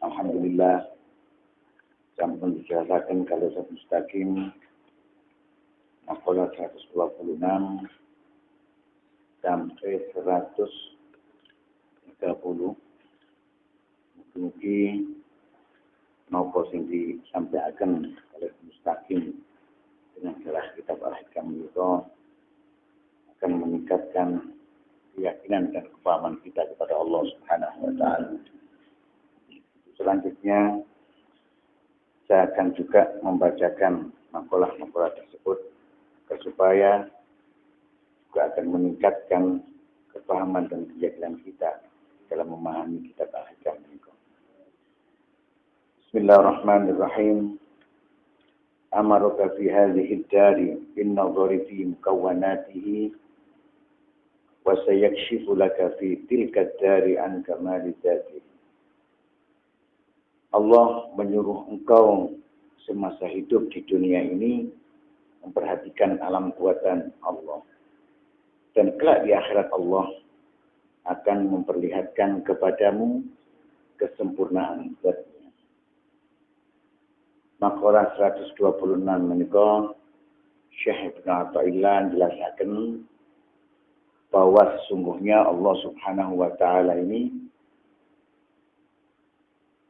Alhamdulillah, sampun dijelasaken kalau mustaqim maqalah 126 sampai 130. Mugi napa sing disampaikan oleh mustaqim dengan jelas kitab Al-Hikam itu akan meningkatkan keyakinan dan kepahaman kita kepada Allah Subhanahu wa taala. Selanjutnya saya akan juga membacakan makalah-makalah tersebut supaya juga akan meningkatkan kepahaman dan keyakinan kita dalam memahami kitab Al-Hikam ini. Bismillahirrahmanirrahim. Amaraka fi hadhihi ad-dari bin nadhari fi mukawwanatihi wa sayakshifu laka fi tilka ad-dari an kamali dzatihi. Allah menyuruh engkau semasa hidup di dunia ini memperhatikan alam buatan Allah. Dan kelak di akhirat Allah akan memperlihatkan kepadamu kesempurnaan zatnya. Maqalah 126 menika Syekh Ibnu Athaillah jelaskan bahwa sesungguhnya Allah Subhanahu wa taala ini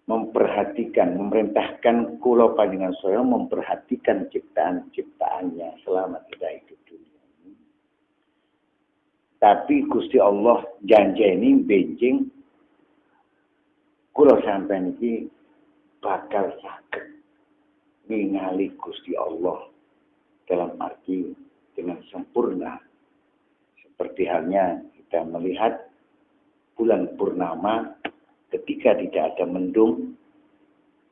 memperhatikan, memerintahkan kula panjenengan saya memperhatikan ciptaan-ciptaannya selama kita hidup dunia ini. Tapi Gusti Allah janjeni benjing kula sampeyan iki bakal saged ningali Gusti Allah dalam arti dengan sempurna. Seperti halnya kita melihat bulan purnama ketika tidak ada mendung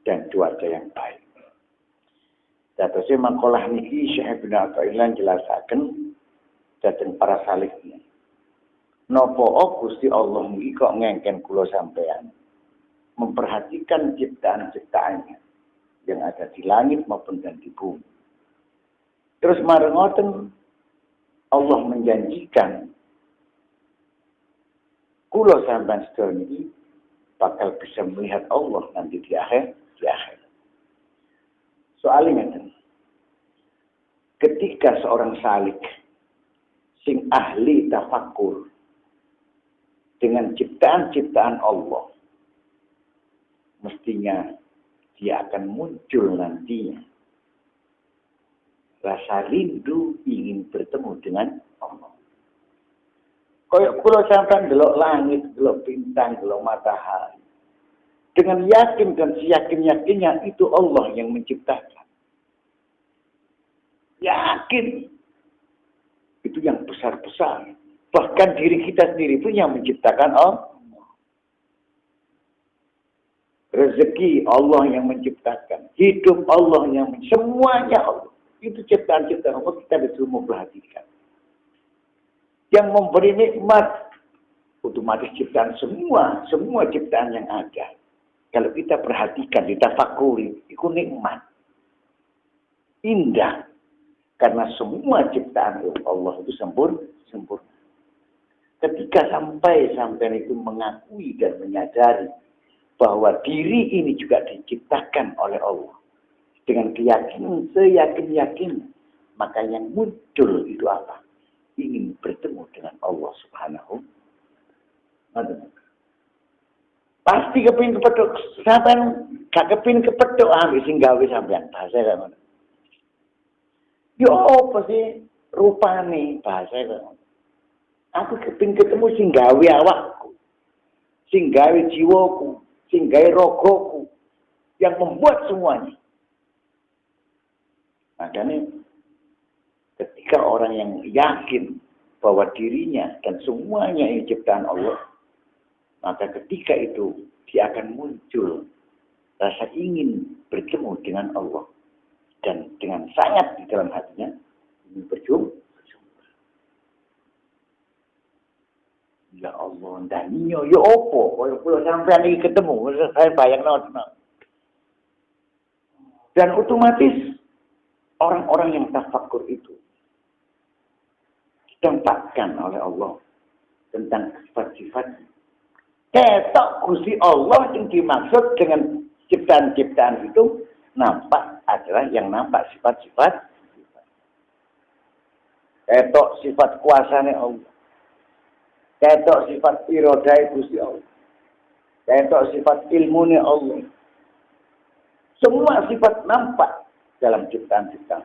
dan cuaca yang baik. Datose makalah niki Syekh Ibnu Athaillah jelasaken dhateng para saliknya. Napa Gusti Allah niki kok ngengken kula sampean memperhatikan ciptaan-ciptaannya yang ada di langit maupun dan di bumi. Terus marang ngoten Allah menjanjikan kula sampean sedaya niki bakal bisa melihat Allah nanti di akhir. Soalnya ketika seorang salik sing ahli tafakkur dengan ciptaan-ciptaan Allah, mestinya dia akan muncul nantinya rasa rindu ingin bertemu dengan Allah. Kayak kula sampean delok langit, delok bintang, delok matahari. Dengan yakin dan seyakin-yakinnya itu Allah yang menciptakan. Yakin. Itu yang besar-besar. Bahkan diri kita sendiri pun yang menciptakan Allah. Rezeki Allah yang menciptakan. Hidup Allah yang menciptakan. Semuanya Allah. Itu ciptaan-ciptaan Allah kita disuruh memperhatikan. Yang memberi nikmat otomatis ciptaan semua ciptaan yang ada. Kalau kita perhatikan, ditafakuri, itu nikmat. Indah. Karena semua ciptaan Allah itu sempurna. Ketika sampai itu mengakui dan menyadari bahwa diri ini juga diciptakan oleh Allah. Dengan keyakinan, seyakin-yakin. Maka yang muncul itu apa? Ingin bertemu dengan Allah Subhanahu wa ta'ala. Pasti kepingin kepethuk, sampean gak kepingin kepethuk sing gawe sampean bahasa kan. Yo apa sih rupane bahasa kan. Aku kepingin ketemu sing gawe awakku. Sing gawe jiwaku, sing gawe rogoku yang membuat semuanya. Makanya ketika orang yang yakin bahwa dirinya dan semuanya ini ciptaan Allah, maka ketika itu dia akan muncul rasa ingin bertemu dengan Allah. Dan dengan sangat di dalam hatinya ingin berjumpa. Ya Allah kandhaninya ya apa? Kaya kula sampeyan iki ketemu, saya bayangno. Dan otomatis orang-orang yang tafakur itu ditempatkan oleh Allah tentang sifat-sifat. Ketok Gusti Allah yang dimaksud dengan ciptaan-ciptaan itu nampak adalah yang nampak sifat-sifat. Ketok sifat kuasanya Allah. Ketok sifat irodai Gusti Allah. Ketok sifat ilmunya Allah. Semua sifat nampak dalam ciptaan-ciptaan.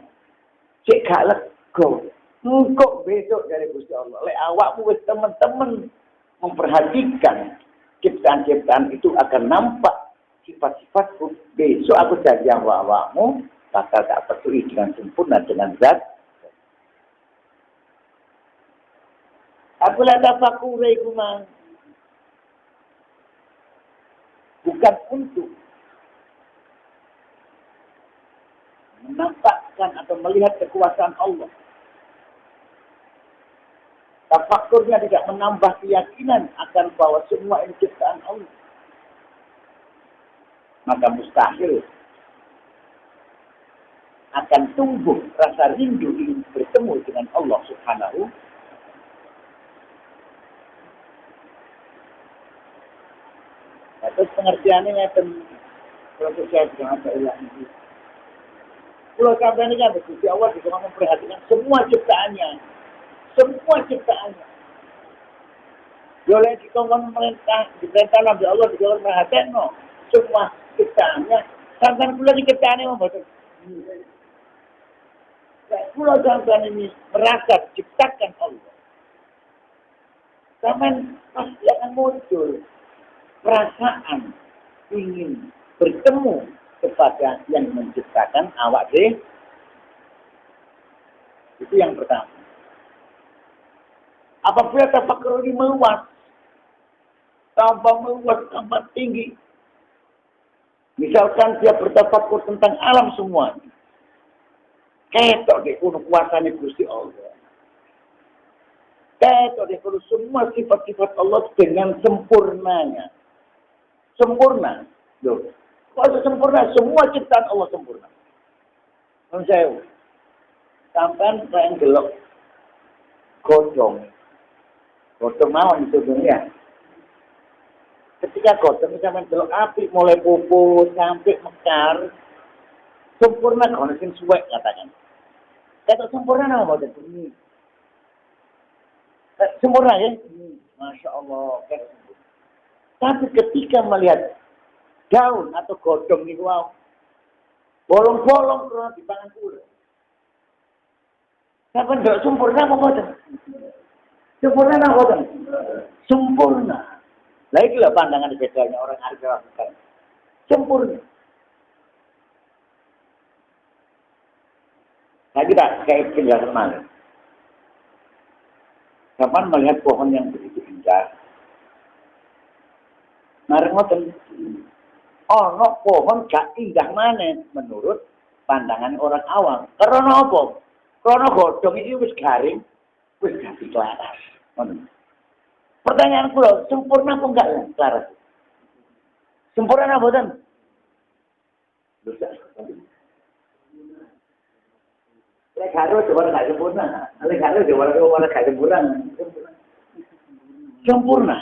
Cek gak lego. Engkau besok dari Gusti Allah. Lek awakmu wis teman-teman memperhatikan ciptaan-ciptaan itu akan nampak sifat-sifatku. Besok aku janji awakmu bakal tak peduli dengan sempurna dengan zat. Aku lah tafakur iku mang. Bukan untuk menampakkan atau melihat kekuasaan Allah. Tafakurnya tidak menambah keyakinan akan bahwa semua ini ciptaan Allah. Maka mustahil akan tumbuh rasa rindu ingin bertemu dengan Allah Subhanahu. Nah, terus pengertiannya ngeten kalau saya dengan Allah ini. Kalau sampai ini kan Gusti Allah bisa memperhatikan semua ciptaannya. Semua ciptaannya. Boleh dikongkong pemerintah, diperintah Nabi Allah, dikongkong perhatian, no. Semua ciptaannya. Sampai pula di ciptaannya membuat. Pulau sampai ini merasa ciptakan Allah. Sampai pasti akan muncul perasaan ingin bertemu kepada yang menciptakan awak deh. Itu yang pertama. Apabila tafakur ini meluas, tambah meluas, tambah tinggi. Misalkan dia bertafakur tentang alam semua. Ketok di kuno kuasanya Gusti Allah. Ketok di kuno semua sifat-sifat Allah dengan sempurnanya. Sempurna. Loh. Kalau sempurna, semua ciptaan Allah sempurna. Saya sampai yang gelok godong. Godong mawon itu dunia. Ketika godong sampai gelok api mulai pupus sampai mekar, sempurna kalau sing suwek katakan. Kata sempurna nama boten ini. Sempurna ya? Masya Allah. Tapi ketika melihat daun atau godong itu wow, bolong-bolong terus di pangan kula. Sampai ndak sempurna apa boten? Sempurna apa boten? Sempurna. Lah iki lho pandangan bedanya orang arif bukan. Sempurna. Nah kita kayak penjelasan mana? Kapan melihat pohon yang begitu indah? Mari ngoten. No pohon gak indah mana menurut pandangan orang awam. Karena apa? Karena godong ini wis garing, wis ganti laras. Pertanyaan kula, sempurna apa enggak ya laras? Sempurna apa boten? Lek karo coba gak sempurna. Lek karo coba gak sempurna. Sempurna.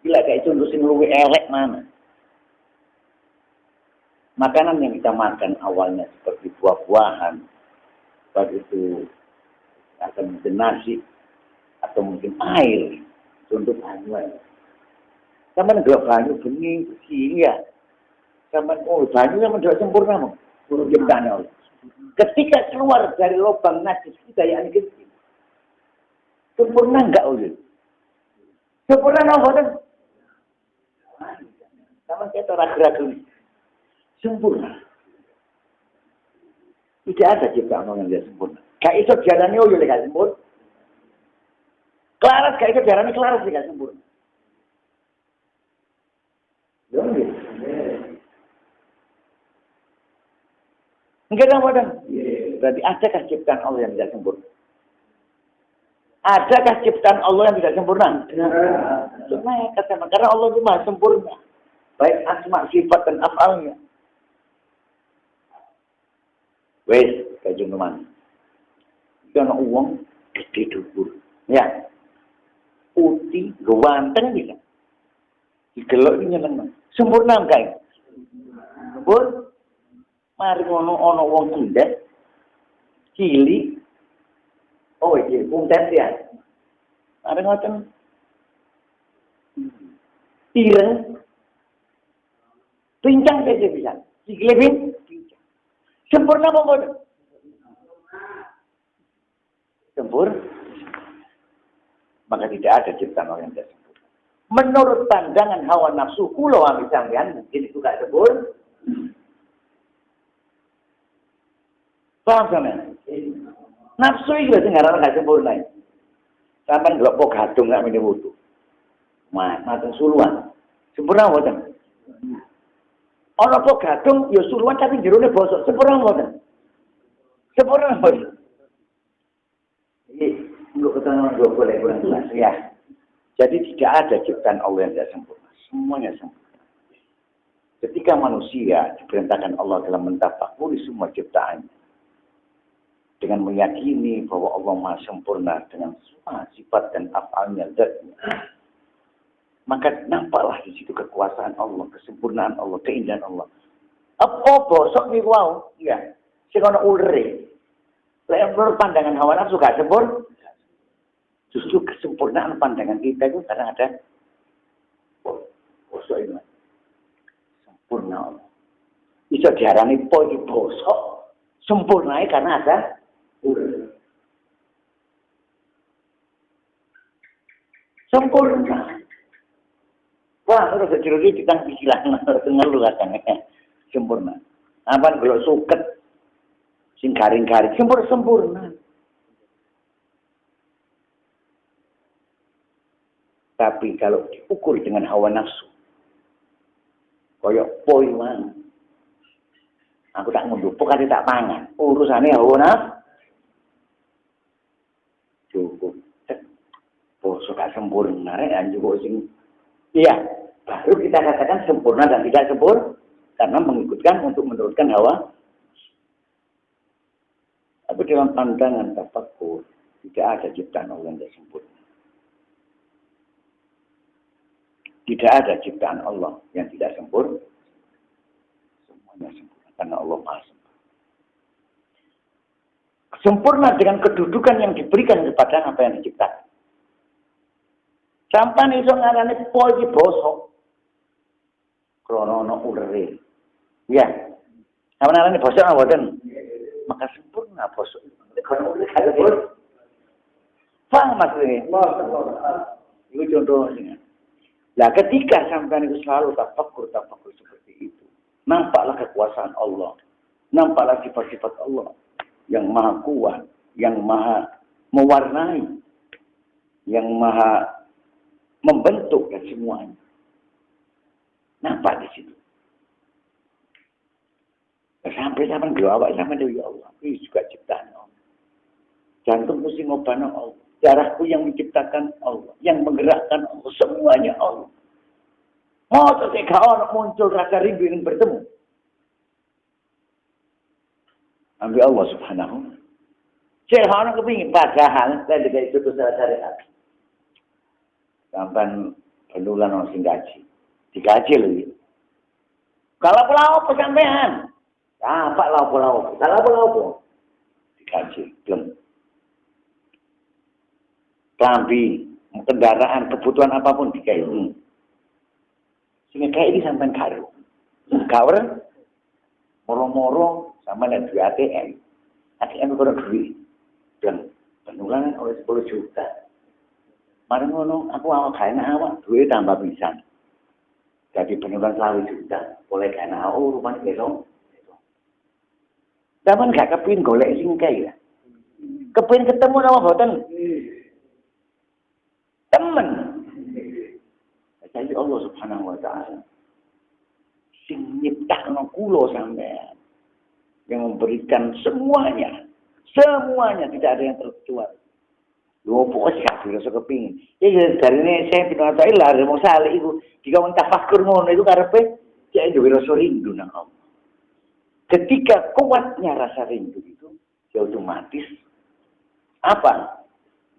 Bila kayak contoh sing luwih elek mana? Makanan yang kita makan awalnya seperti buah-buahan, baik itu akan mungkin nasi atau mungkin air, contoh banyu. Sama dua banyu bening begini ya. Sama banyu sama dua sempurna mau. Burung ciptaan Allah. Ketika keluar dari lubang najis kita yang kecil, sempurna enggak oleh? Sempurna apa? Sama kita ragu-ragu. Sempurna. Tidak ada ciptaan Allah yang tidak sempurna. Gak iso diarani yo gak sempurna. Klaras gak iso diarani klaras gak sempurna. Yo nggih. Enggak ada. Berarti adakah ciptaan Allah yang tidak sempurna? Adakah ciptaan Allah yang tidak sempurna? Sempurna kata karena Allah itu maha sempurna. Baik asma, sifat dan afalnya. Wes, kajian teman. Karena uang gede dubur. Ya. Putih, ganteng bisa. Digelok ini nyeneng. Sempurna enggak? Sempurna. Mari ono wong cindet. Cili. Oh, iki puntet ya. Mari ngoten. Ireng. Pincang saja bisa. Sikile pincang. Sempurna apa enggak? Sempurna. Maka tidak ada ciptaan Allah yang tidak sempurna. Menurut pandangan hawa nafsu kulo ambil sampean mungkin itu gak sempurna. Paham sampean? Nafsu itu sing ngaran gak sempurna. Sampean ndelok po gadung gak mene wudu. Mateng suluan. Sempurna mboten? Ana po gadung ya suluan tapi jerone bosok. Sempurna mboten? Sempurna mboten? Untuk keterangan dua boleh kurang jelas ya. Jadi tidak ada ciptaan Allah yang tidak sempurna. Semuanya sempurna. Ketika manusia diperintahkan Allah dalam mentafakuri semua ciptaannya. Dengan meyakini bahwa Allah maha sempurna dengan semua sifat dan afalnya. Maka nampaklah di situ kekuasaan Allah, kesempurnaan Allah, keindahan Allah. Apa bosok nih wow? Ya. Sing ana ulere. Lek menurut pandangan hawa nafsu gak sempurna. Justru kesempurnaan pandangan kita itu karena ada bosok ini. Sempurna Allah. Bisa diarani poi bosok. Sempurna karena ada sempurna. Wah, terus jadi kita bilang ngeluh katanya. Sempurna. Apa kalau suket sing garing-garing sempurna. Tapi kalau diukur dengan hawa nafsu, koyok poi man, aku tak ngundupuk kali tak pangan. Urusannya hawa nafsu, cukup. Bosok gak sempurna, juga sing. Iya, baru kita katakan sempurna dan tidak sempurna, karena mengikutkan untuk menurutkan hawa. Tapi dalam pandangan tafakur, tidak ada ciptaan Allah yang tidak sempurna. Tidak ada ciptaan Allah yang tidak sempurna. Semuanya sempurna. Karena Allah maha sempurna. Sempurna dengan kedudukan yang diberikan kepada apa yang diciptakan. Sampai iso ngarani poi bosok. Krono ulere. Ya. Apa ngarani bosok mboten? Maka sempurna bosok. Krono ulere kada bos. Paham maksudnya? Itu contohnya. Nah, ketika sampai itu selalu tafakur seperti itu, nampaklah kekuasaan Allah, nampaklah sifat-sifat Allah yang maha kuat, yang maha mewarnai, yang maha membentuk dan semuanya. Nampak di situ. Sampai awak sampai Dewi Allah, ini juga ciptaan Allah. Jantungku sing ngobana Allah. Darahku yang menciptakan Allah, yang menggerakkan Allah, semuanya Allah. Mau ketika orang muncul rasa rindu ingin bertemu. Ambil Allah subhanahu. Saya orang kepingin padahal saya juga itu salah syariat. Sampai penulan orang sing gaji, digaji lagi. Kalau pulau pesampean, apa pulau? Kalau pulau digaji belum. Lambi, kendaraan, kebutuhan apapun dikai. Sehingga kayak ini sampai karo. Kawar, moro-moro sama dan duit ATM. ATM itu ada duit. Dan penularan oleh 10 juta. Mari ngono, aku awak kayaknya awak, duit tambah bisa. Jadi penularan 1 juta. Boleh kayaknya awak, rumahnya besok. Tapi gak kepin golek sing kayak ya. Kepin ketemu sama boten. Temen. Jadi Allah subhanahu wa ta'ala. Sing nyiptakno kulo sampean. Yang memberikan semuanya. Semuanya tidak ada yang terkecuali. Lho pokoke gak rasa kepingin. Ya darine saya pindah ta ilah mau saleh iku dikon tafakur ngono iku karepe cek duwe rasa rindu nang Allah. Ketika kuatnya rasa rindu itu, ya otomatis apa?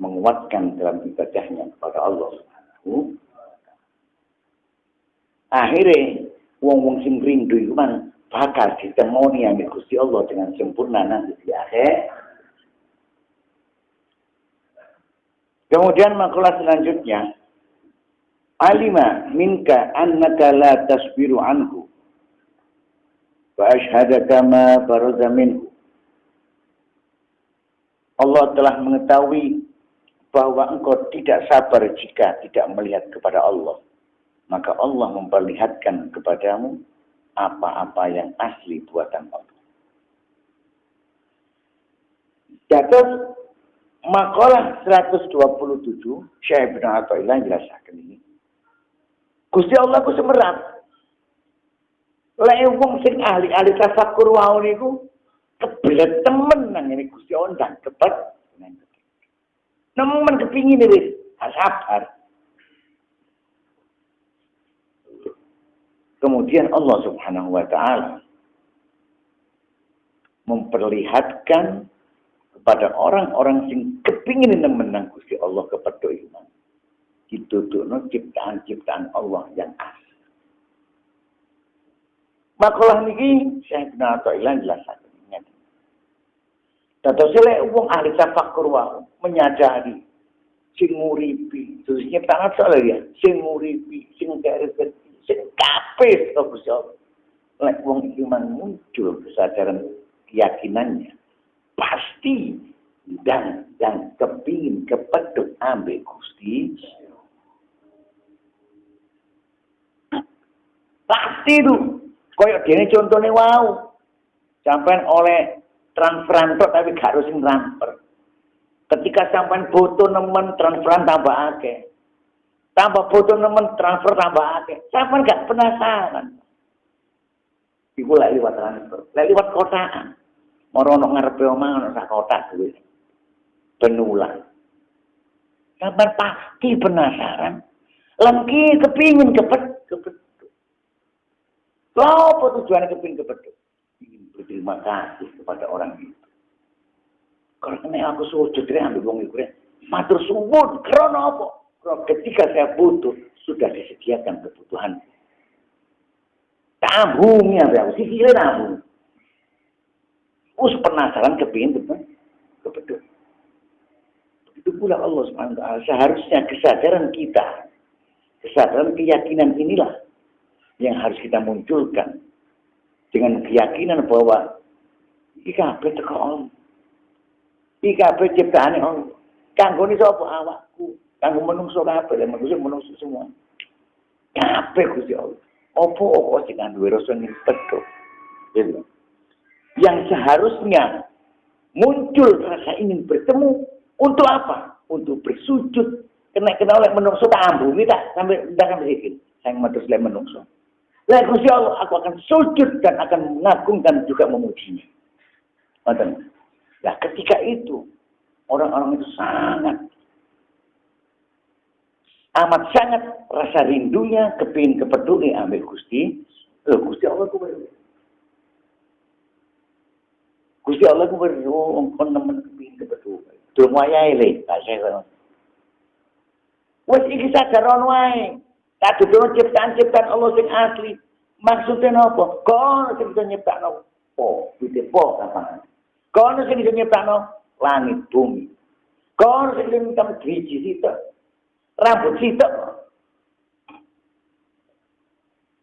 Menguatkan dalam ibadahnya kepada Allah Subhanahu. Akhirnya wong-wong sing rindu iku man bakal ditemoni ambek Gusti Allah dengan sempurna nanti di akhir. Kemudian makalah selanjutnya, alima minka annaka la tasbiru anhu wa ashhadaka ma baraza minhu. Allah telah mengetahui bahwa engkau tidak sabar jika tidak melihat kepada Allah. Maka Allah memperlihatkan kepadamu apa-apa yang asli buatan Allah. Jatuh makalah 127 Syekh Ibnu Athaillah jelaskan ini. Gusti Allah ku semerat. Lek wong sing ahli tafakkur wae niku kebelet temen nang ngene Gusti Allah ndang kepet. Nemen kepingin wis sabar. Kemudian Allah Subhanahu wa taala memperlihatkan kepada orang-orang sing kepingin nemen Gusti Allah kepethuk iman. Ditutupno ciptaan-ciptaan Allah yang asli. Makalah niki Syekh Ibnu Athaillah jelasaken. Dados lek wong ahli tafakkur wae menyadari sing nguripi, terus nyiptakan soal ya, sing nguripi, sing kerepet, sing kabeh Gusti Allah. Lek wong iki muncul kesadaran keyakinannya, pasti dan kepingin kepedhuk ambek Gusti. Pasti itu, koyok dene contone wau. Sampean oleh transferan tok tapi gak harus transfer. Ketika sampean butuh nemen transferan tambah akeh. Tambah butuh nemen transfer tambah akeh. Sampean gak penasaran. Iku lek liwat transfer, lek liwat kotaan. Moro ono ngarepe omah ono sak kotak duit. Benulang. Sampean pasti penasaran. Lengki kepingin kepethuk. Apa tujuannya kepingin kepethuk? Ingin berterima kasih kepada orang itu. Karena aku sujud ambil wong iku matur suwun krana apa? Karena ketika saya butuh sudah disediakan kebutuhan. Tabungnya aku sikile tabung. Us penasaran kepingin kepethuk. Begitu pula Allah Subhanahu wa taala seharusnya kesadaran kita, kesadaran keyakinan inilah yang harus kita munculkan dengan keyakinan bahwa iki kabeh teko Allah. Iki kabeh ciptaane Allah. Kanggone sapa awakku? Kanggo menungso kabeh, menungso semua. Kabeh Gusti Allah. Apa sing duwe rasa nyepethuk. Gitu. Yang seharusnya muncul rasa ingin bertemu untuk apa? Untuk bersujud. Kena oleh menungso tak ambungi tak sampai ndak mikir. Saya matur selain menungso. Lah Gusti Allah, aku akan sujud dan akan mengagungkan juga memujinya. Ngoten. Nah, ketika itu orang-orang itu amat sangat rasa rindunya kepingin kepeduli ambil Gusti. Gusti Allah ku beri. Gusti Allah ku beri kon nemen kepingin kepeduli. Durung wayahe le, tak saya. Wes iki sadaran wae. Tak dudono ciptaan-ciptaan Allah sing asli. Maksudnya apa? Kono sing bisa nyiptakno po, po apa? Kono sing bisa nyiptakno langit bumi. Kono sing bisa nyiptakno driji sitok. Rambut sitok.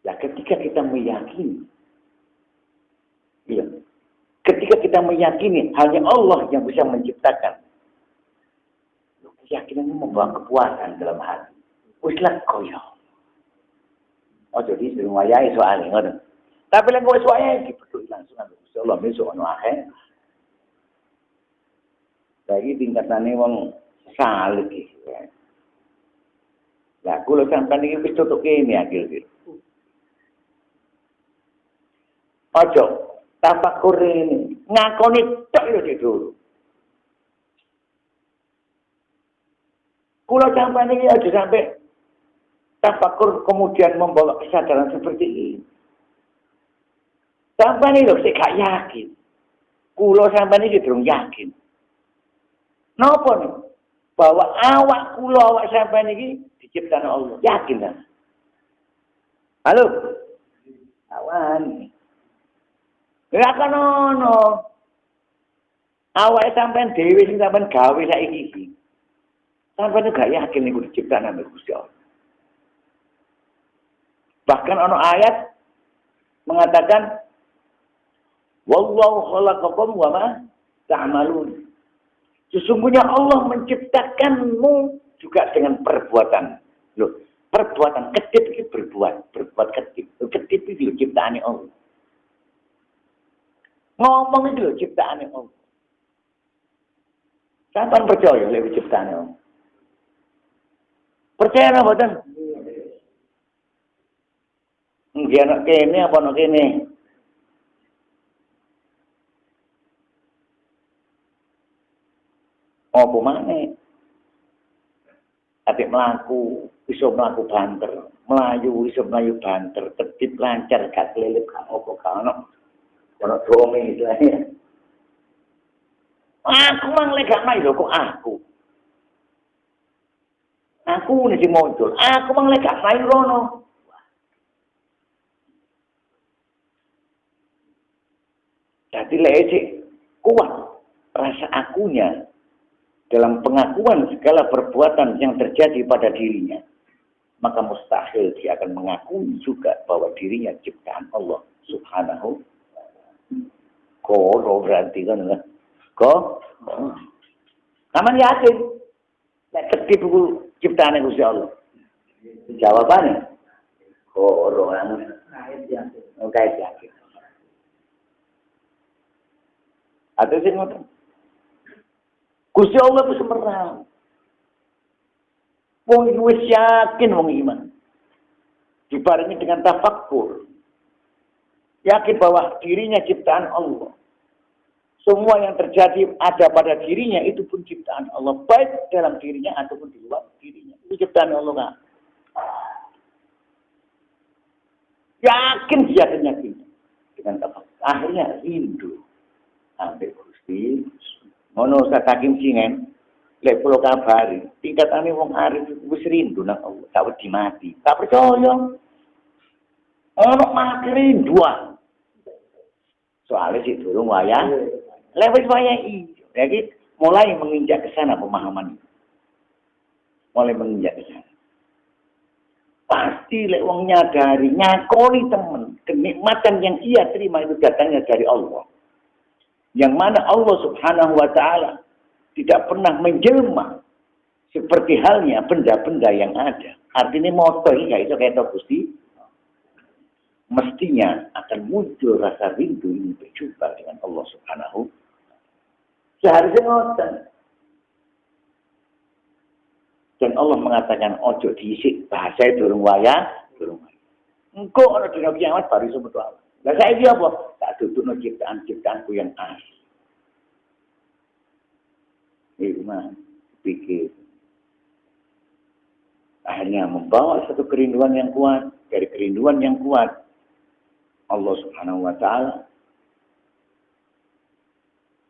Ya ketika kita meyakini. Iya. Ketika kita meyakini hanya Allah yang bisa menciptakan. Keyakinan itu membawa kepuasan dalam hati. Wis lah koyo. Oh jadi sering wayahe soalnya ngoten. Tapi lek wis wayahe dipethuk langsung ambek Gusti Allah besok ono akeh. Saiki tingkatane wong saleh iki. Lah kula sampeyan iki wis tutuk kene akhir-akhir. Ojo tafakur ini ngakoni tok yo dulu. Kula sampeyan iki aja sampai tafakur kemudian membawa kesadaran seperti ini. Sampeyan iki lho sik gak yakin. Kula sampeyan iki durung yakin. Napa nih? Bahwa awak kula awak sampeyan iki diciptakan Allah. Yakin kan? Halo? Awan. Lah kan ono. Awake sampeyan dhewe sing sampeyan gawe saiki iki. Sampeyan gak yakin niku diciptakan oleh Gusti Allah. Bahkan ono ayat mengatakan wallahu khalaqakum wa ma ta'malun. Sesungguhnya Allah menciptakanmu juga dengan perbuatan. Loh, perbuatan kedip itu berbuat kedip. Kedip itu ciptaane Allah. Ngomong itu ciptaane Allah. Sampeyan percaya lek ciptaane Allah? Percaya apa mboten? Nggih ana kene apa ana kene? Apa maneh? Adik melaku, iso melaku banter, melayu iso melayu banter, kedip lancar, gak kelelep, gak apa gak ono dome istilahnya. Aku mang lek gak mlayu kok aku. Aku nih sing muncul, aku mang lek gak mlayu rono. Jadi lek kuat rasa akunya dalam pengakuan segala perbuatan yang terjadi pada dirinya, maka mustahil dia akan mengakui juga bahwa dirinya ciptaan Allah Subhanahu. Kok berarti kan? Kok? Aman yakin? Nek kedip iku ciptaane Gusti Allah. Jawabannya kok orang kait yakin. Ada sing ngoten. Gusti Allah itu semerang. Wong iki wis yakin wong iman. Dibarengi dengan tafakkur. Yakin bahwa dirinya ciptaan Allah. Semua yang terjadi ada pada dirinya itu pun ciptaan Allah. Baik dalam dirinya ataupun di luar dirinya. Itu ciptaan Allah kan. Yakin dengan tafakkur. Akhirnya rindu. Sampai Gusti. Ngono satakim singen, lek kula kabari, tingkatane wong arif wis rindu nang Allah, gak wedi mati. Gak percaya. Ono mati rinduan. Soalnya sih durung wayah. Lek wis wayah iki. Jadi mulai menginjak ke sana pemahaman. Mulai menginjak ke sana. Pasti lek wong nyadari, nyakoni temen, kenikmatan yang ia terima itu datangnya dari Allah. Yang mana Allah Subhanahu wa ta'ala tidak pernah menjelma seperti halnya benda-benda yang ada. Artinya motor ini gak iso kaya Gusti. Mestinya akan muncul rasa rindu ini berjumpa dengan Allah Subhanahu. Seharusnya ngoten. Dan Allah mengatakan ojo diisik bahasa durung wayah, durung wayah. Engko ana dina kiamat baru iso metu Allah. Lah saiki apa? Tak dudukno ciptaan-ciptaanku yang asli. Itu mah pikir. Akhirnya membawa satu kerinduan yang kuat. Dari kerinduan yang kuat, Allah Subhanahu wa ta'ala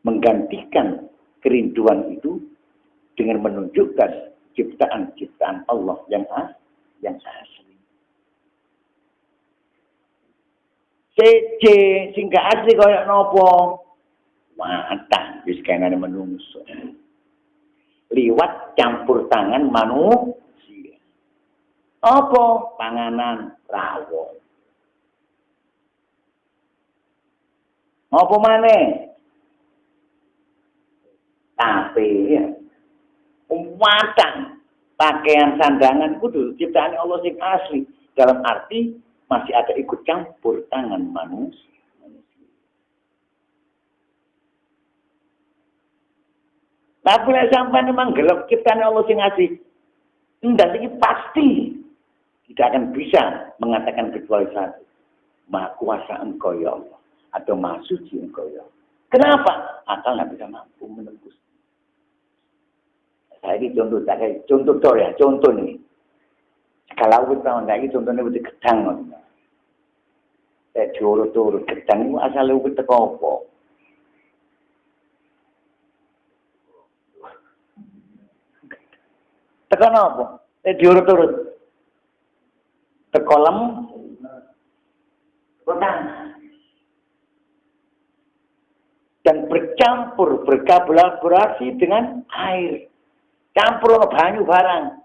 menggantikan kerinduan itu dengan menunjukkan ciptaan-ciptaan Allah yang asli. Sece sing gak asli kaya napa? Matang wis kenane menungso. Liwat campur tangan manusia. Apa? Panganan rawon. Apa maneh? Tape ya. Matang. Pakaian sandangan kudu ciptaan Allah sing asli. Dalam arti masih ada ikut campur tangan manusia. Tapi nek sampai memang gelap ciptaan Allah sing asli, enggak ini pasti tidak akan bisa mengatakan kecuali satu. Maha kuasa Engkau ya Allah atau Maha suci Engkau ya Allah. Kenapa? Akal nggak bisa mampu menembus. Saiki contoh tak kayak contoh tok ya, contoh nih. Kalau wit tahun saiki contohnya wit gedang ngono. Diurut-urut gedang itu asale wit teko apa? Teko napa? Diurut-urut. Teko lem gedang. Dan bercampur, berkolaborasi dengan air. Campur sama banyu barang.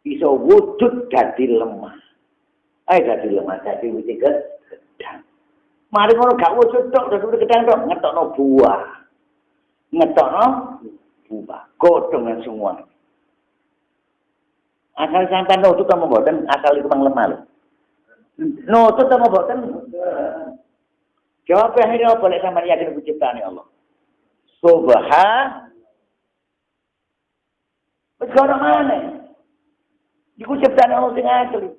Bisa wujud dadi lemah. Dadi lemah, dadi wujud gedang. Mari ngono gak wujud tok, dadi wujud gedang tok. Ngetokno buah. Ngetokno buah. Godhongan semua. Asal sampai nutut sama boten, asal itu bang lemah lho. Nutut sama boten. Jawab akhirnya boleh sama yakin penciptaan Allah. Subhan. Sekarang mana? Iku ciptaan Allah sing asli.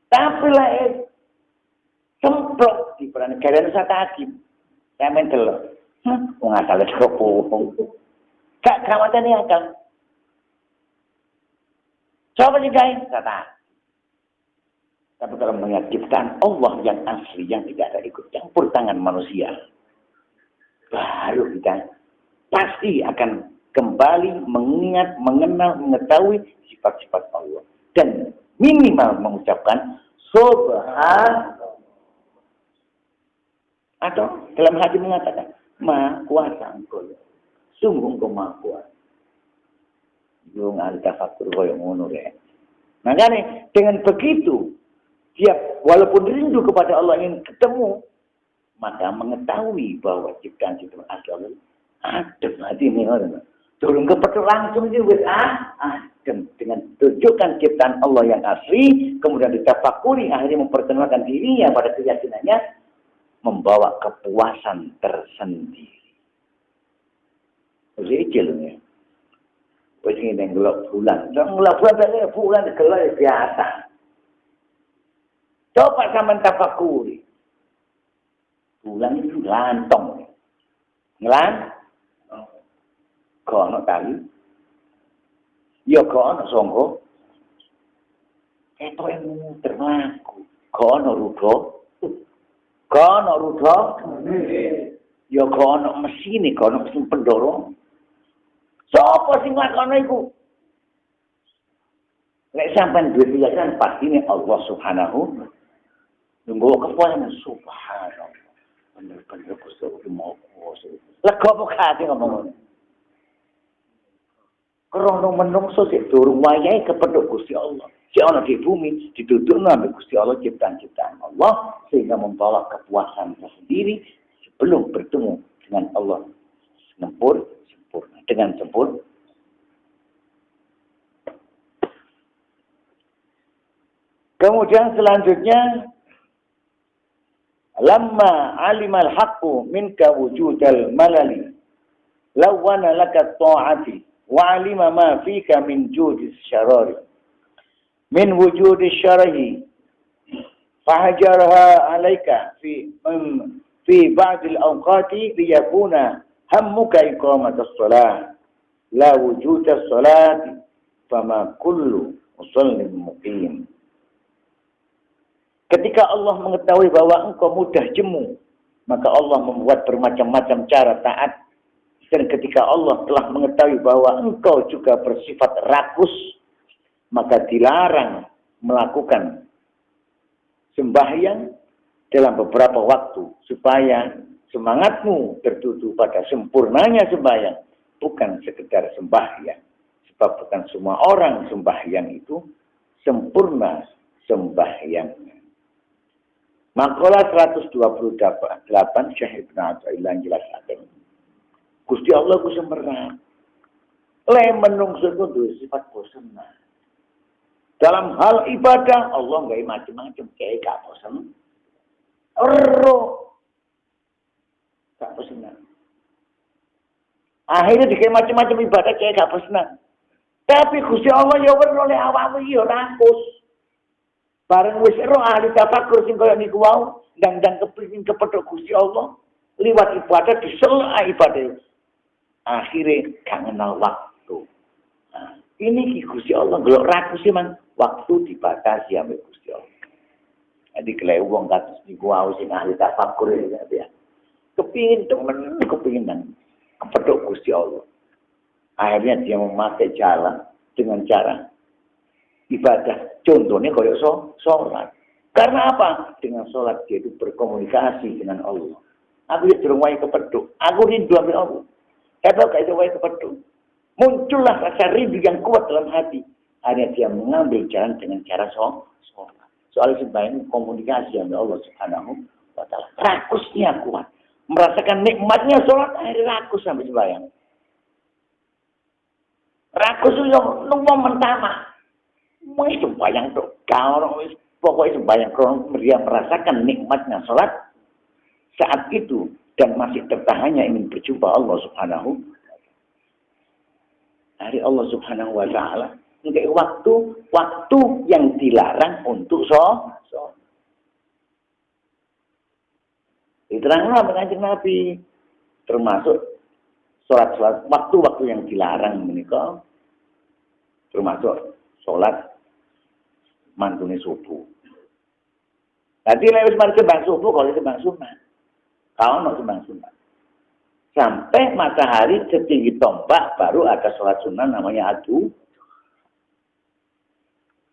Tapi lah semprot di negara Nusa Tajim. Saya main delok. Wong asale sapa? Gak kawatane akal. Coba digawe kata. Tapi kalau melihat ciptaan Allah yang asli, yang tidak ada ikut campur tangan manusia, baru kita pasti akan kembali mengingat, mengenal, mengetahui sifat-sifat Allah. Dan minimal mengucapkan Subhan. Atau dalam hati mengatakan, Maha Kuasa Engkau. Sungguh Engkau Maha Kuasa. Yung al-tafakur koyo ngono rek. Makanya dengan begitu, dia walaupun rindu kepada Allah ingin ketemu, maka mengetahui bahwa ciptaan-ciptaan asal adem hati ini orang. Turun ke petuk langsung itu adem dengan tunjukkan ciptaan Allah yang asli, kemudian ditafakuri akhirnya memperkenalkan dirinya pada keyakinannya, membawa kepuasan tersendiri. Jadi loh. Wis ngene ngelok bulan. Ngelok bulan gelap biasa. Coba sampean tafakuri. Bulan itu lantong. Ngelan? Kono tali. Ya kono songko. Etoke muter mlaku. Kono rudha. Kono rudha. Ya kono mesine, kono mesin pendorong. Sopo sing nglakono iku? Nek sampean duwe keyakinan pastine Allah Subhanahu nunggu kepuasan subhanallah. Bener-bener Gusti Allah mau kuasa. Lah kok kate ngomong ngono? Krono menungso sik durung wayahe kepethuk Gusti Allah. Si ana di bumi dituturno ambek Gusti Allah ciptaan-ciptaan Allah sehingga membawa kepuasan tersendiri sebelum bertemu dengan Allah sempurna dengan sempurna. Kemudian selanjutnya lamma alimal haqqu minka wujudal malali lawana laka ta'ati wa alima ma fika min judis syarari min wujudis syarahi fahajarha alaika fi ba'dil awqati liyakuna hammuka iqamatus shalah la wujudas salati fama kullu musallin muqim. Ketika Allah mengetahui bahwa engkau mudah jemu, maka Allah membuat bermacam-macam cara taat. Dan ketika Allah telah mengetahui bahwa engkau juga bersifat rakus, maka dilarang melakukan sembahyang dalam beberapa waktu supaya semangatmu tertuju pada sempurnanya sembahyang, bukan sekedar sembahyang. Sebab bukan semua orang sembahyang itu sempurna sembahyangnya. Makalah 128 Syekh Ibnu Athaillah jelaskan. Gusti Allah ku semerang. Le menungso ku duwe sifat bosen. Dalam hal ibadah Allah gawe macam-macam kayak gak bosen. Gak bosen. Akhirnya dikae macam-macam ibadah kayak gak bosen. Tapi Gusti Allah ya weruh oleh awakmu ya rakus. Bareng wis ero ahli tafakur sing kaya niku wau, ndang kepengin kepethuk Gusti Allah, liwat ibadah diselak ibadah. Akhire gak kenal waktu. Nah, Ini ki Gusti Allah, gelok ragu sih man, waktu dibatasi ambek Gusti Allah. Jadi kelai wong kados niku wau sing ahli tafakur ya. Kepingin temen, kepingin dan kepedok Gusti Allah. Akhirnya dia memakai jalan dengan cara ibadah. Contohnya kayak sholat. Karena apa? Dengan sholat dia itu berkomunikasi dengan Allah. Aku ya durung wae kepedok. Aku rindu ambil Allah. Tapi kayak itu wae kepedok. Muncullah rasa rindu yang kuat dalam hati. Akhirnya dia mengambil jalan dengan cara sholat. Soal sembahyang komunikasi dengan Allah Subhanahu wa Ta'ala. Rakusnya kuat. Merasakan nikmatnya sholat, akhirnya rakus sampai sembahyang. Rakus itu yang mentama. Mau sembahyang tuh. Kalau pokoknya sembahyang. Kalau dia merasakan nikmatnya sholat saat itu. Dan masih tertahannya ingin berjumpa Allah Subhanahu. Hari Allah Subhanahu wa Ta'ala. Untuk waktu yang dilarang untuk sholat. Diteranglah dengan Nabi. Termasuk sholat waktu-waktu yang dilarang menikah. Termasuk sholat mantune subuh. Tadi lewat sembang subuh kalau sembang sunat. Kalau mau sembang sunat. Sampai matahari setinggi tombak baru ada sholat sunat namanya adu.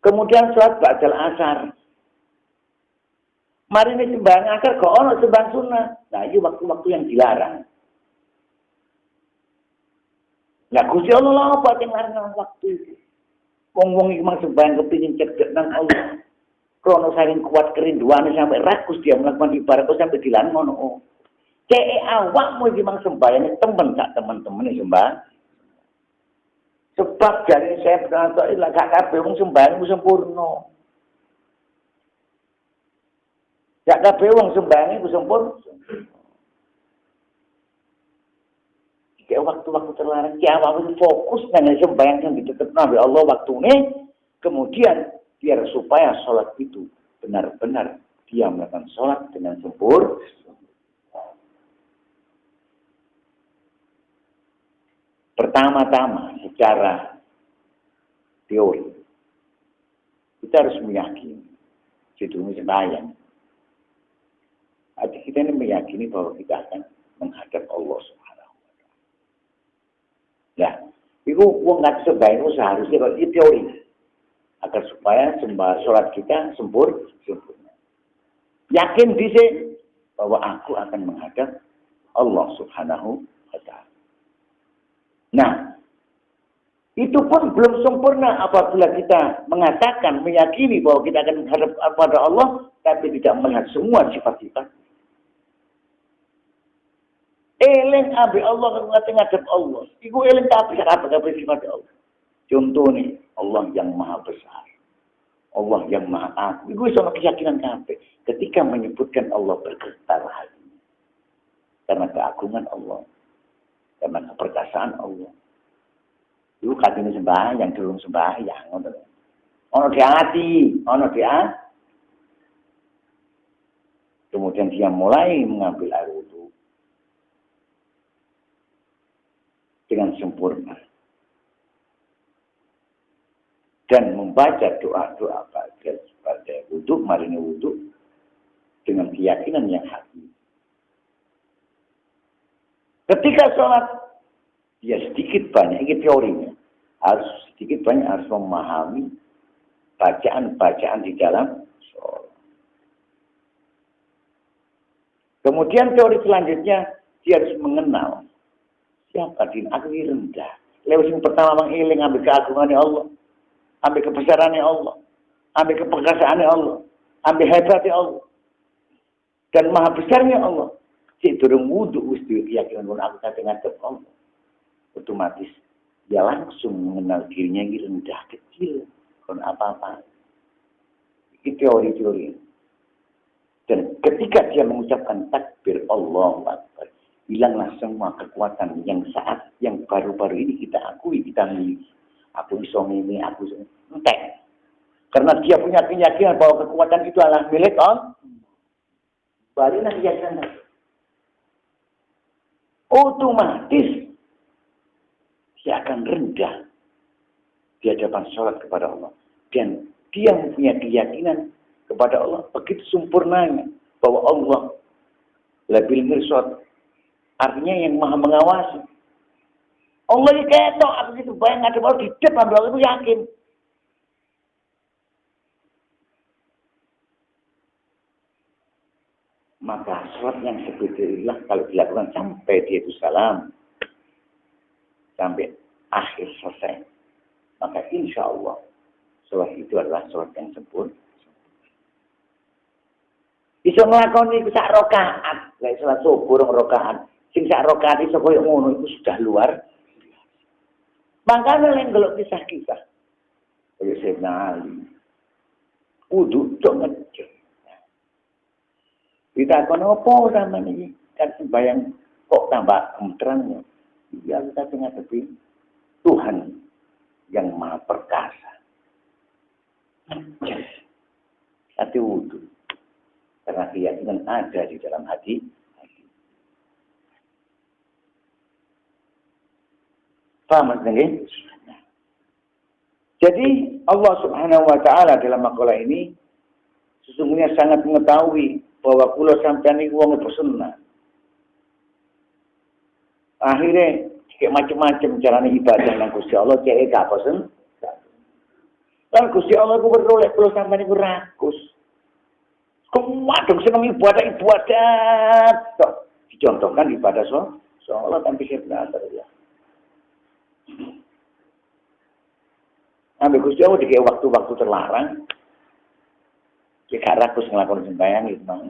Kemudian sholat ba'dal asar. Mari ini sembang asar kok ono sembang sunat. Nah ini waktu-waktu yang dilarang. Nah Gusti Allah apa yang larang waktu itu? Wong-wong iki mang sembahyang kepingin cedek nang Allah. Krono saking kuat kerinduane sampai rakus dia melakukan ibadah kok sampai dilarang ngono. Cek awakmu iki mang sembahyang temen sak teman-temene sembah. Sebab dari saya berkata ilah gak kabeh wong sembahyang sempurna. Gak kabeh wong sembahyang iku sempurna. Kayak waktu-waktu terlarang, ya awal fokus dengan sembahyang yang ditetapkan oleh Allah waktunya, kemudian biar supaya sholat itu benar-benar dia melakukan sholat dengan sempurna. Pertama-tama secara teori kita harus meyakini, sebelum sembahyang. Hati kita ini meyakini bahwa kita akan menghadap Allah Subhanahu. Nah, itu wong nggak sembahyang seharusnya kalau itu teori agar supaya sholat kita sempurna. Yakin di sini bahwa aku akan menghadap Allah Subhanahu wa Ta'ala. Nah, itu pun belum sempurna apabila kita mengatakan meyakini bahwa kita akan menghadap kepada Allah, tapi tidak melihat semua sifat-sifat. Eling ambil Allah kan ngadep Allah. Iku eling tapi apa sifat Allah. Contohnya Allah yang maha besar. Allah yang maha agung. Iku sama keyakinan kabeh. Ketika menyebutkan Allah bergetar hati. Karena keagungan Allah. Karena keperkasaan Allah. Itu katanya sembahyang, durung sembahyang. Ono di hati, ono di hati. Kemudian dia mulai mengambil air wudu dengan sempurna dan membaca doa-doa pada wudu, marini wudu dengan keyakinan yang hati. Ketika sholat dia sedikit banyak, ini teorinya, harus sedikit banyak harus memahami bacaan-bacaan di dalam sholat. Kemudian teori selanjutnya dia harus mengenal siapa din aku ini rendah. Lewat yang pertama mengiling ambil keagungannya Allah, ambil kebesarannya Allah, ambil keperkasaannya Allah, ambil hebatnya Allah, dan maha besarnya Allah. Si durung wudu mesti keyakinan aku kata ngadep Allah. Otomatis dia langsung mengenal dirinya ini rendah kecil, kon apa-apa. Ini teori-teori. Dan ketika dia mengucapkan takbir Allahu Akbar, hilanglah semua kekuatan yang saat yang baru-baru ini kita akui, kita miliki. Aku bisa ini, aku bisa entek. Karena dia punya keyakinan bahwa kekuatan itu adalah milik Allah. Baliklah keyakinan. Otomatis dia akan rendah. di hadapan sholat kepada Allah. Dan dia mempunyai keyakinan kepada Allah begitu sempurnanya bahwa Allah labil mirsad, artinya yang maha mengawasi. Allah ini ketok, aku gitu bayang ada mau di depan Allah itu yakin. Maka sholat yang seperti itulah kalau dilakukan sampai dia itu salam, sampai akhir selesai, maka insya Allah sholat itu adalah sholat yang sempurna. Bisa ngelakoni sak rakaat, kayak sholat subuh rakaat. Sing sak rakaat iso koyo ngono itu sudah luar. Makanya yang gelok kisah-kisah. Kayak Sayyidina Ali. Wudu cok ngecek. Kita akan apa namanya ini? Kan sembahyang kok tambah terangnya. Ya kita menghadapi Tuhan yang maha perkasa. Hati wudu. Karena keyakinan ada di dalam hati. Paham maksudnya? Jadi Allah Subhanahu wa taala dalam makalah ini sesungguhnya sangat mengetahui bahwa kula sampeyan niku wong bersunnah. Akhirnya kayak macam-macam carane ibadah nang Gusti Allah cek gak bosen. Lan Gusti Allah ku beroleh kula sampeyan niku rakus. Kumadung seneng ibadah. Tok dicontohkan ibadah sholat tanpa sebenarnya ya. Ambil Gusti Allah dikei waktu-waktu terlarang. Jika rakus ngelakukan sembahyang itu bang.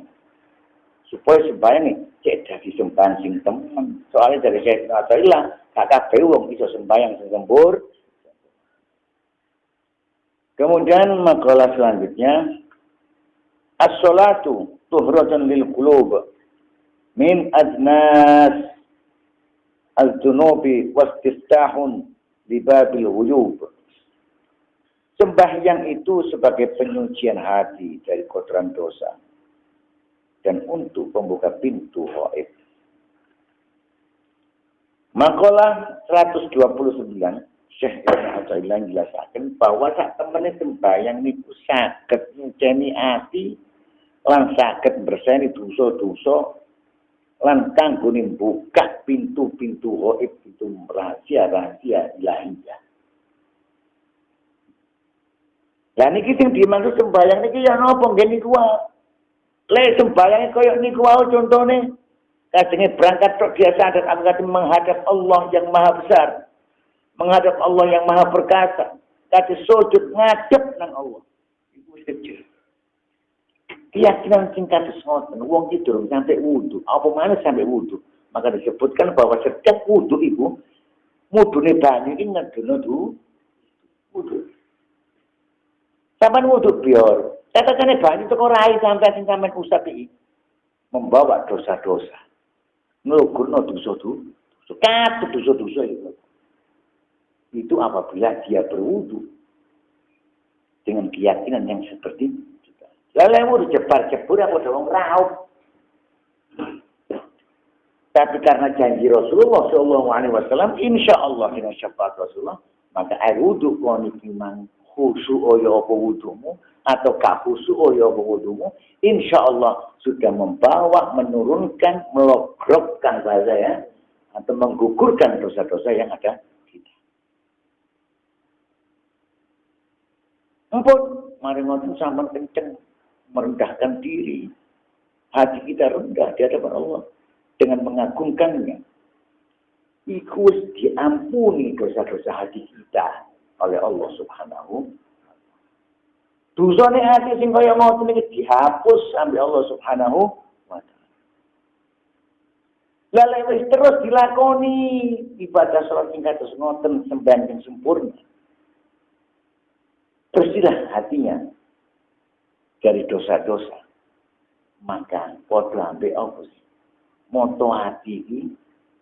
Supaya sembahyang ini cek dadi sembahyang sing temen. Soalnya dari saya Atailah gak kabeh wong iso sembahyang sing sempur. Kemudian makalah selanjutnya as-salatu tuhratun lil qulub min adnas al-dunubi wastiftahun li babil ghuyub. Sembahyang itu sebagai penyucian hati dari kotoran dosa dan untuk membuka pintu ghaib. Makalah 129 Syekh Ibnu Athaillah menjelaskan bahwa sak temene sembahyang niku saged nyuceni ati lan saged berseni dosa-dosa lan kanggo buka pintu-pintu ghaib, pintu rahasia-rahasia ilahiyah. Lah niki sing dimaksud sembahyang niki ya napa nggih niku wae. Le sembahyang koyo niku wae contone kadenge berangkat tok biasa dan angkat menghadap Allah yang maha besar. Menghadap Allah yang maha perkasa. Kata sujud ngadep nang Allah. Iku kecil. Keyakinan singkat sesuatu. Wong itu durung sampai wudu. Apa mana sampai wudu? Maka disebutkan bahwa setiap wudu itu mudune banyu ini ngedono wudu. Sampai wudu biar. Katakannya banyu itu rai sampai sampai usap ini. Membawa dosa-dosa. Ngelugurno dosa-dosa. Katut dosa-dosa itu. Itu apabila dia berwudu dengan keyakinan yang seperti itu. Lalu wudu jebar-jebur apa dong raup. Tapi karena janji Rasulullah SAW, insya Allah dengan syafaat Rasulullah, maka air wudu kau nikmang khusu oyo apa wudumu atau kahusu oyo apa wudumu, insya Allah sudah membawa, menurunkan, melogrokkan bahasa ya, atau menggugurkan dosa-dosa yang ada. Ampun, mari ngoten sampean kenceng merendahkan diri. Hati kita rendah di hadapan Allah dengan mengagungkannya. Iku diampuni dosa-dosa hati kita oleh Allah Subhanahu. Dosane hati sing kaya ngoten iki dihapus sampai Allah Subhanahu wa taala. Lalu wis terus dilakoni ibadah salat sing kados ngoten sembahyang sing sempurna. Bersihlah hatinya dari dosa-dosa. Maka podo ambek apa sih? Moto hati ini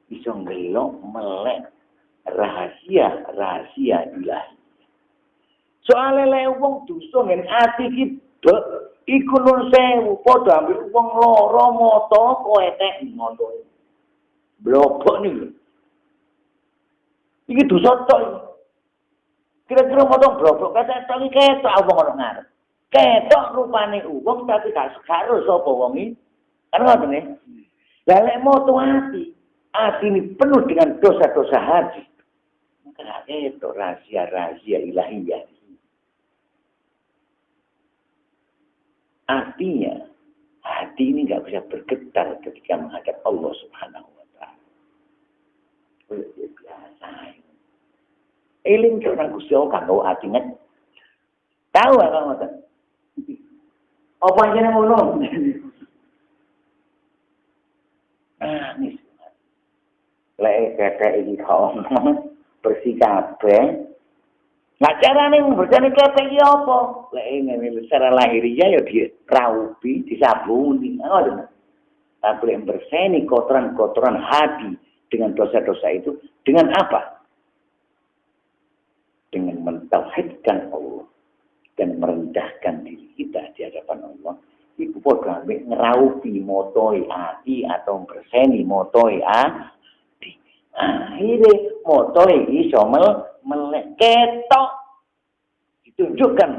bisa ngelok melek rahasia ilahi. Soalnya lek wong dosa ngen ati iki iku nun sewu podo ambek wong loro moto koetek moto. Blokok niku. Iki dosa tok. Kira-kira motong brobok kata iki ketok wong ono ngarep. Ketok rupane wong tapi gak karo sapa wong iki. Kan ngoten nggih. Lah lek moto hati ini penuh dengan dosa-dosa hati. Maka itu rahasia-rahasia ilahiyah. Artinya, hati ini nggak bisa bergetar ketika menghadap Allah Subhanahu wa Ta'ala. Biasa. Eling ke orang kusyo kanggo hati nget. Tahu apa ngoten? Apa jenenge ngono? Nangis. Lek kete iki kok bersih kabeh. Lah carane bersihane kete iki apa? Lek ngene secara lahiriah ya diraupi, disabuni. Ngoten. Tapi lek bersihani kotoran-kotoran hati dengan dosa-dosa itu dengan apa? Dengan mentauhidkan Allah dan merendahkan diri kita di hadapan Allah. Iku padha ambek ngraupi motoi ati atau berseni motoi ati. Akhire motoi iso melek ketok. Ditunjukkan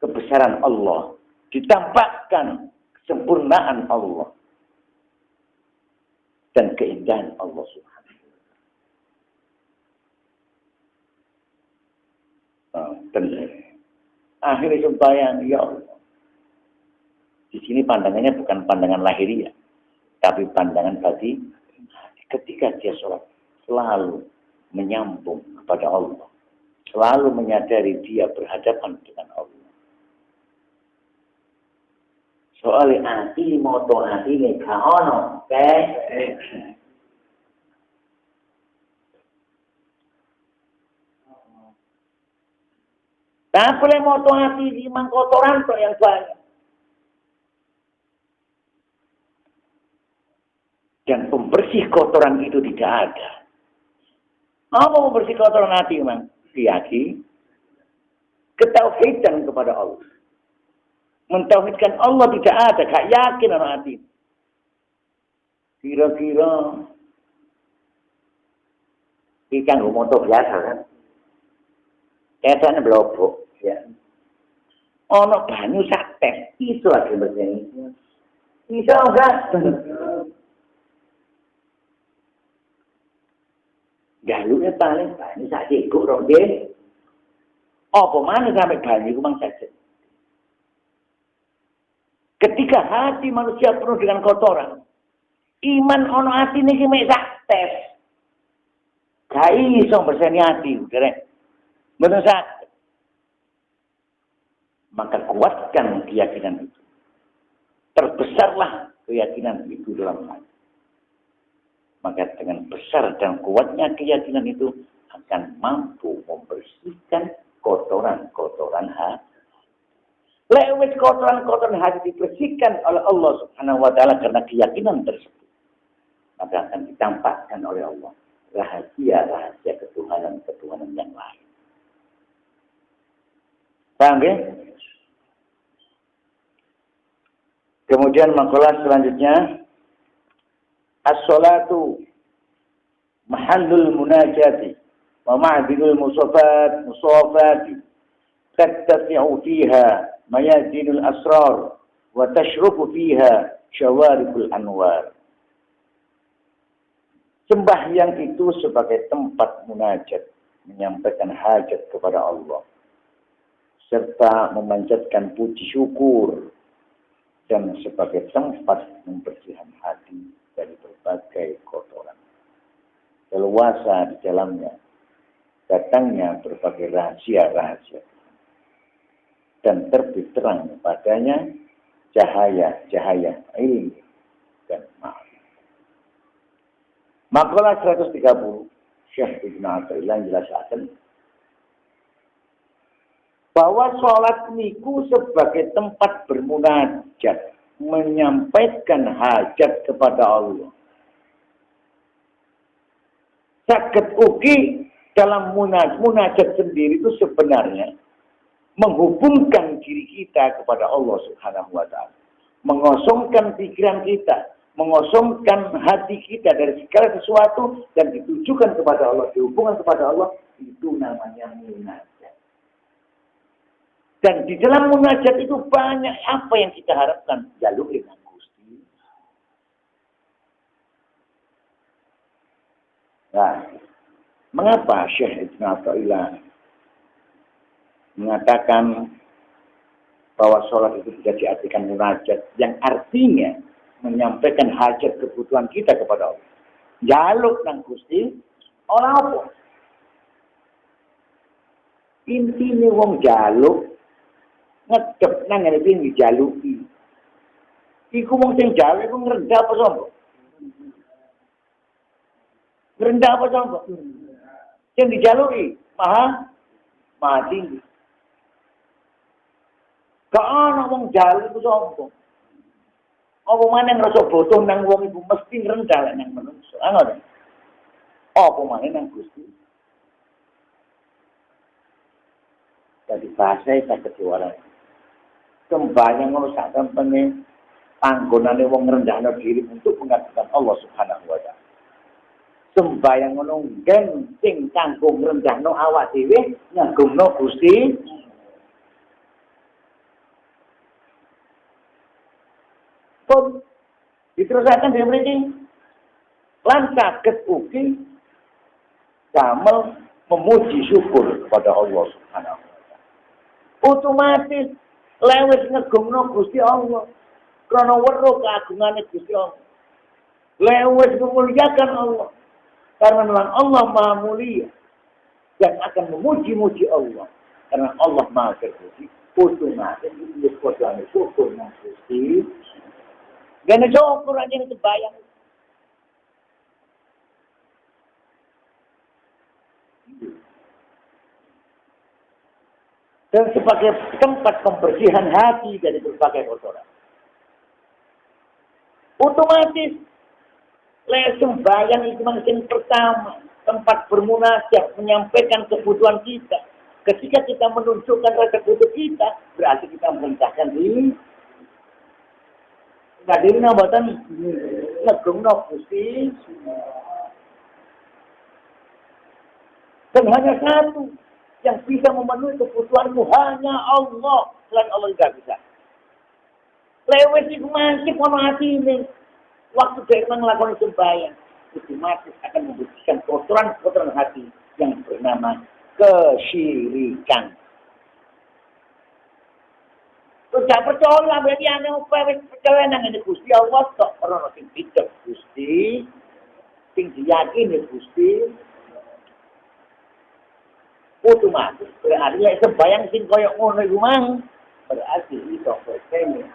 kebesaran Allah, ditampakkan kesempurnaan Allah dan keindahan Allah Subhanahu wa taala. Akhirnya sembahyang ya Allah. Di sini pandangannya bukan pandangan lahiriah, tapi pandangan tadi ketika dia sholat selalu menyambung kepada Allah, selalu menyadari dia berhadapan dengan Allah. Soalnya hati moto hati ini kaono, tak boleh moto hati di mangkotoran kok yang banyak. Dan pembersih kotoran itu tidak ada. Apa pembersih kotoran hati, Mang? Yakin. Ketauhidan kepada Allah. Mentauhidkan Allah tidak ada. Gak yakin orang hati. Kira-kira ikan motor biasa kan? Kayaknya blobok. Ya. Ono banyu sak tes. Iso lagi bersih. Iso enggak? Galuknya paling banyak sak cekuk rong nggih. Apa maneh sampai banyu ku mang saja. Ketika hati manusia penuh dengan kotoran, iman ono atine iki mek sak tes. Gak iso berseni hati, derek. Mboten sak. Maka kuatkan keyakinan itu. Terbesarlah keyakinan itu dalam hati. Maka dengan besar dan kuatnya keyakinan itu akan mampu membersihkan kotoran-kotoran hati. Lewat kotoran-kotoran hati dibersihkan oleh Allah Subhanahu wa Ta'ala karena keyakinan tersebut. Maka akan ditampakkan oleh Allah rahasia-rahasia ketuhanan-ketuhanan yang lain. Paham ya? Kemudian makalah selanjutnya, as-salatu mahallul munajati wa ma'dinul musafati tattasi'u fiha mayadinul asrar wa tashrufu fiha syawaribul anwar. Sembahyang itu sebagai tempat munajat, menyampaikan hajat kepada Allah serta memanjatkan puji syukur, dan sebagai tempat membersihkan hati dari berbagai kotoran. Leluasa di dalamnya datangnya berbagai rahasia-rahasia dan terbit terang padanya cahaya-cahaya ilmu dan ma'rifat. Makalah 130 Syekh Ibnu Athaillah menjelaskan bahwa sholat niku sebagai tempat bermunajat, menyampaikan hajat kepada Allah. Saged ugi dalam munajat sendiri itu sebenarnya menghubungkan diri kita kepada Allah Subhanahu wa Ta'ala, mengosongkan pikiran kita, mengosongkan hati kita dari segala sesuatu dan ditujukan kepada Allah, dihubungkan kepada Allah, itu namanya munajat. Dan di dalam munajat itu banyak apa yang kita harapkan. Jaluk dengan Gusti. Nah, mengapa Syekh Ibn Athaillah mengatakan bahwa sholat itu tidak diartikan munajat, yang artinya menyampaikan hajat kebutuhan kita kepada Allah. Jaluk nang Gusti, ora apa. Intine wong jaluk ngedep nang ngene iki dijaluki. Iku wong sing jaluk iku ngrendah apa sombong? Ngrendah apa sombong? Sing dijaluki maha tinggi. Gak ana wong jaluk iku sombong. Apa maneh rasa bodoh nang wong iku mesti ngrendah nang manungsa. Ngono. Apa maneh nang Gusti? Jadi bahasa saya kecewa. Sembahyang ngono sak tempene panggonane wong ngrendahno diri untuk mengabdikan Allah Subhanahu wa taala. Sembahyang ngono gen sing kanggo ngrendahno awak dhewe ngagungno Gusti. Pun diterusaken dhewe mriki lan saged ugi damel memuji syukur kepada Allah Subhanahu wa taala. Otomatis lewat ngegungno Gusti Allah. Karena weruh keagungane Gusti Allah. Lewat memuliakan Allah. Karena memang Allah Maha Mulia. Dan akan memuji-muji Allah. Karena Allah Maha Terpuji. Otomatis itu kodane syukur nang Gusti. Gane syukur aja itu bayang. Dan sebagai tempat pembersihan hati dari berbagai kotoran. Otomatis, sembahyang itu yang pertama, tempat bermunajat, menyampaikan kebutuhan kita. Ketika kita menunjukkan rasa butuh kita, berarti kita merintahkan diri. Nggak diri nabatan, ngegungno Gusti. Dan hanya satu yang bisa memenuhi kebutuhanmu hanya Allah. Selain Allah tidak bisa. Lewat itu masih kono hati ini. Waktu dia melakukan sembahyang, otomatis akan membersihkan kotoran-kotoran hati yang bernama kesyirikan. Tidak percaya berarti anda percaya nang ini Gusti Allah tok ora sing picek Gusti, sing diyakini Gusti. Otomatis berarti lek sembayang sing koyo ngono iku mang berarti iso percaya.